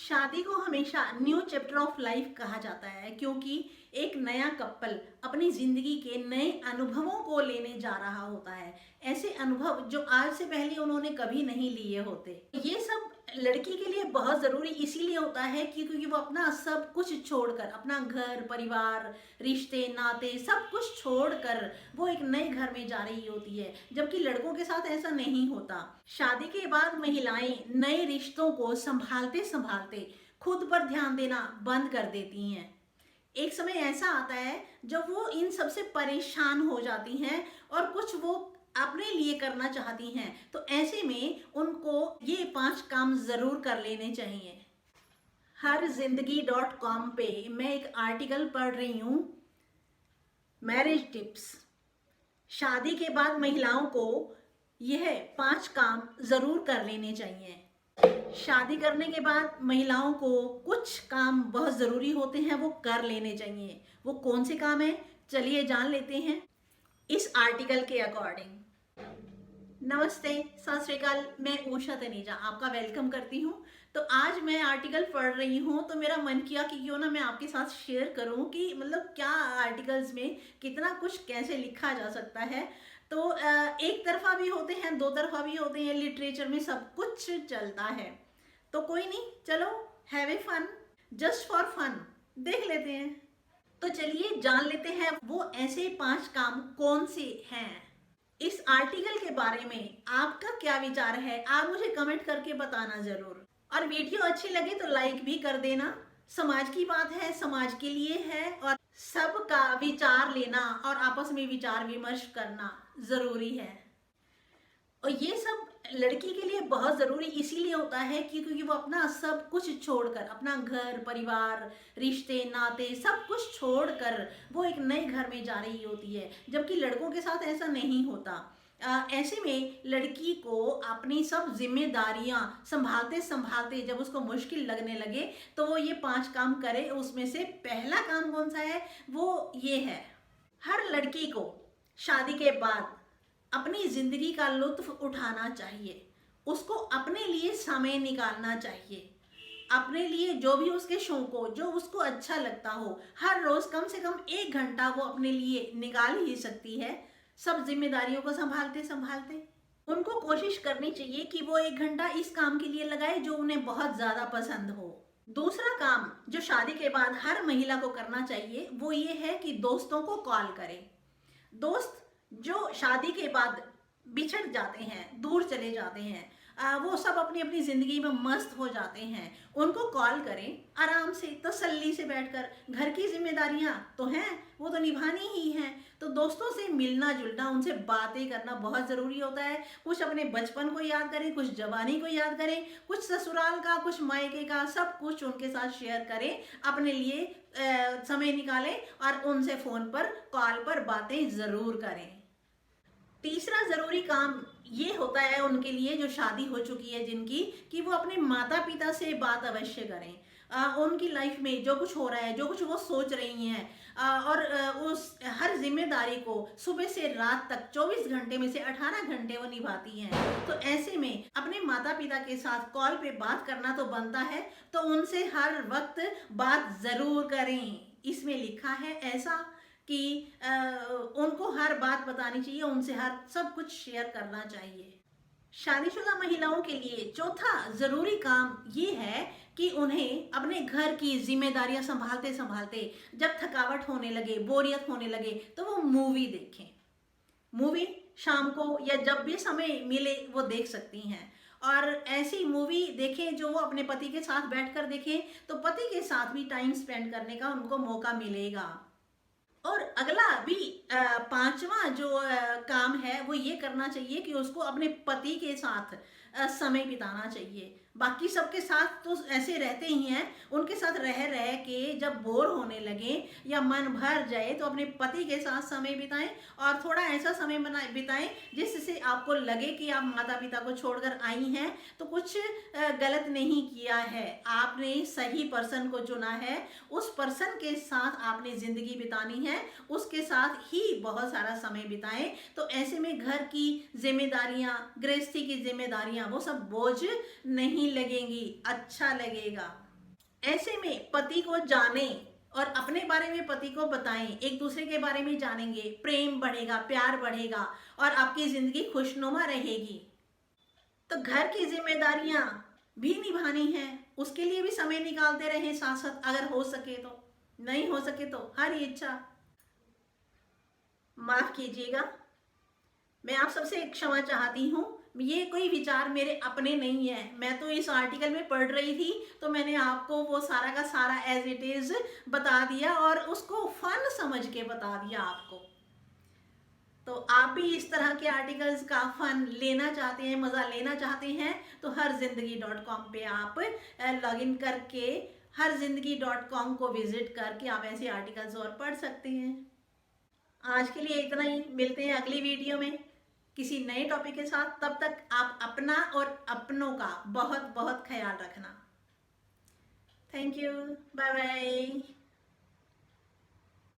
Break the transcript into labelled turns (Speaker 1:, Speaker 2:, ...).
Speaker 1: शादी को हमेशा न्यू चैप्टर ऑफ लाइफ कहा जाता है क्योंकि एक नया कपल अपनी जिंदगी के नए अनुभवों को लेने जा रहा होता है। ऐसे अनुभव जो आज से पहले उन्होंने कभी नहीं लिए होते। ये सब लड़की के लिए बहुत ज़रूरी इसीलिए होता है कि क्योंकि वो अपना सब कुछ छोड़कर, अपना घर परिवार रिश्ते नाते सब कुछ छोड़कर वो एक नए घर में जा रही होती है, जबकि लड़कों के साथ ऐसा नहीं होता। शादी के बाद महिलाएं नए रिश्तों को संभालते संभालते खुद पर ध्यान देना बंद कर देती हैं। एक समय ऐसा आता है जब वो इन सबसे परेशान हो जाती हैं और कुछ वो अपने लिए करना चाहती हैं, तो ऐसे में उनको ये 5 काम ज़रूर कर लेने चाहिए। हर जिंदगी .com पे मैं एक आर्टिकल पढ़ रही हूँ, मैरिज टिप्स। शादी के बाद महिलाओं को यह 5 काम ज़रूर कर लेने चाहिए। शादी करने के बाद महिलाओं को कुछ काम बहुत ज़रूरी होते हैं, वो कर लेने चाहिए। वो कौन से काम हैं, चलिए जान लेते हैं इस आर्टिकल के अकॉर्डिंग। नमस्ते, सत श्री अकाल, मैं उषा तनेजा आपका वेलकम करती हूँ। तो आज मैं आर्टिकल पढ़ रही हूँ तो मेरा मन किया कि क्यों ना मैं आपके साथ शेयर करूँ कि मतलब क्या आर्टिकल्स में कितना कुछ कैसे लिखा जा सकता है। तो एक तरफा भी होते हैं, दो तरफा भी होते हैं, लिटरेचर में सब कुछ चलता है। तो कोई नहीं, चलो have a fun, just for fun देख लेते हैं। तो चलिए जान लेते हैं वो ऐसे 5 काम कौन से हैं। इस आर्टिकल के बारे में आपका क्या विचार है, आप मुझे कमेंट करके बताना जरूर। और वीडियो अच्छी लगे तो लाइक भी कर देना। समाज की बात है, समाज के लिए है और सबका विचार लेना और आपस में विचार विमर्श करना जरूरी है। और ये सब लड़की के लिए बहुत ज़रूरी इसीलिए होता है कि क्योंकि वो अपना सब कुछ छोड़कर, अपना घर परिवार रिश्ते नाते सब कुछ छोड़कर वो एक नए घर में जा रही होती है, जबकि लड़कों के साथ ऐसा नहीं होता। ऐसे में लड़की को अपनी सब जिम्मेदारियां संभालते संभालते जब उसको मुश्किल लगने लगे तो वो ये 5 काम करे। उसमें से पहला काम कौन सा है, वो ये है, हर लड़की को शादी के बाद अपनी जिंदगी का लुत्फ उठाना चाहिए। उसको अपने लिए समय निकालना चाहिए, अपने लिए जो भी उसके शौक हो, जो उसको अच्छा लगता हो, हर रोज कम से कम 1 घंटा वो अपने लिए निकाल ही सकती है। सब जिम्मेदारियों को संभालते संभालते उनको कोशिश करनी चाहिए कि वो 1 घंटा इस काम के लिए लगाए जो उन्हें बहुत ज्यादा पसंद हो। दूसरा काम जो शादी के बाद हर महिला को करना चाहिए वो ये है कि दोस्तों को कॉल करें। दोस्त जो शादी के बाद बिछड़ जाते हैं, दूर चले जाते हैं, वो सब अपनी अपनी ज़िंदगी में मस्त हो जाते हैं, उनको कॉल करें, आराम से तसल्ली से बैठकर। घर की जिम्मेदारियां तो हैं, वो तो निभानी ही हैं, तो दोस्तों से मिलना जुलना, उनसे बातें करना बहुत ज़रूरी होता है। कुछ अपने बचपन को याद करें, कुछ जवानी को याद करें, कुछ ससुराल का, कुछ मायके का, सब कुछ उनके साथ शेयर करें। अपने लिए समय निकालें और उनसे फ़ोन पर कॉल पर बातें ज़रूर करें। तीसरा ज़रूरी काम ये होता है उनके लिए जो शादी हो चुकी है जिनकी, कि वो अपने माता पिता से बात अवश्य करें। उनकी लाइफ में जो कुछ हो रहा है, जो कुछ वो सोच रही हैं, और उस हर जिम्मेदारी को सुबह से रात तक 24 घंटे में से 18 घंटे वो निभाती हैं। तो ऐसे में अपने माता पिता के साथ कॉल पे बात करना तो बनता है, तो उनसे हर वक्त बात ज़रूर करें। इसमें लिखा है ऐसा कि उनको हर बात बतानी चाहिए, उनसे हर सब कुछ शेयर करना चाहिए। शादीशुदा महिलाओं के लिए चौथा ज़रूरी काम ये है कि उन्हें अपने घर की जिम्मेदारियां संभालते संभालते जब थकावट होने लगे, बोरियत होने लगे, तो वो मूवी देखें। मूवी शाम को या जब भी समय मिले वो देख सकती हैं। और ऐसी मूवी देखें जो वो अपने पति के साथ बैठकर देखें, तो पति के साथ भी टाइम स्पेंड करने का उनको मौका मिलेगा। और अगला भी 5वां जो काम है वो ये करना चाहिए कि उसको अपने पति के साथ समय बिताना चाहिए। बाकी सबके साथ तो ऐसे रहते ही हैं, उनके साथ रह रह के जब बोर होने लगे या मन भर जाए तो अपने पति के साथ समय बिताएं और थोड़ा ऐसा समय बिताएं जिससे आपको लगे कि आप माता पिता को छोड़कर आई हैं तो कुछ गलत नहीं किया है, आपने सही पर्सन को चुना है, उस पर्सन के साथ आपने ज़िंदगी बितानी है, उसके साथ ही बहुत सारा समय बिताएं। तो ऐसे में घर की जिम्मेदारियां, गृहस्थी की जिम्मेदारियां वो सब बोझ नहीं लगेंगी, अच्छा लगेगा। ऐसे में पति को जाने और अपने बारे में पति को बताएं, एक दूसरे के बारे में जानेंगे, प्रेम बढ़ेगा, प्यार बढ़ेगा और आपकी जिंदगी खुशनुमा रहेगी। तो घर की जिम्मेदारियां भी निभानी है, उसके लिए भी समय निकालते रहें साथ साथ, अगर हो सके तो। नहीं हो सके तो हर इच्छा माफ कीजिएगा, मैं आप सबसे क्षमा चाहती हूँ। ये कोई विचार मेरे अपने नहीं है, मैं तो इस आर्टिकल में पढ़ रही थी तो मैंने आपको वो सारा का सारा एज इट इज बता दिया और उसको फन समझ के बता दिया आपको। तो आप भी इस तरह के आर्टिकल्स का फन लेना चाहते हैं, मज़ा लेना चाहते हैं, तो हरजिंदगी.com पे आप लॉगिन करके हरजिंदगी.com को विजिट करके आप ऐसे आर्टिकल्स और पढ़ सकते हैं। आज के लिए इतना ही, मिलते हैं अगली वीडियो में किसी नए टॉपिक के साथ। तब तक आप अपना और अपनों का बहुत बहुत ख्याल रखना। Thank you, bye bye.